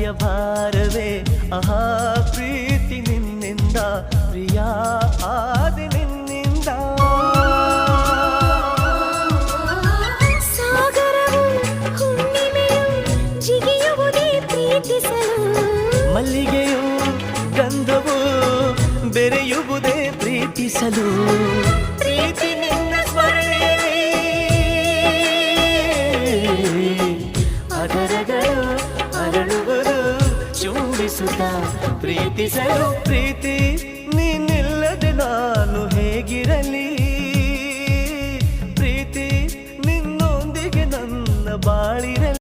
ರಾಯಭಾರವೇ ಆಹಾ ಪ್ರೀತಿ ನಿನ್ನಿಂದ ಪ್ರಿಯ ಆದಿ ನಿನ್ನಿಂದ. ಸಾಗರವು ಹುಣ್ಣಿಮೆಯು ಜಿಗಿಯುವುದೇ ಪ್ರೀತಿಸಲು, ಮಲ್ಲಿಗೆಯು ಗಂಧವು ಬೆರೆಯುವುದೇ ಪ್ರೀತಿಸಲು. ಪ್ರೀತಿ ನಿನ್ನ ಸ್ಮರಣೆಯಲ್ಲಿ ಅದರಗಳು ಅರಳುವುದು ಚುಂಬಿಸುತ್ತ ಪ್ರೀತಿಸಲು. ಪ್ರೀತಿ ನೀನಿಲ್ಲದೆ ನಾನು ಹೇಗಿರಲಿ, ಪ್ರೀತಿ ನಿನ್ನೊಂದಿಗೆ ನನ್ನ ಬಾಳಿ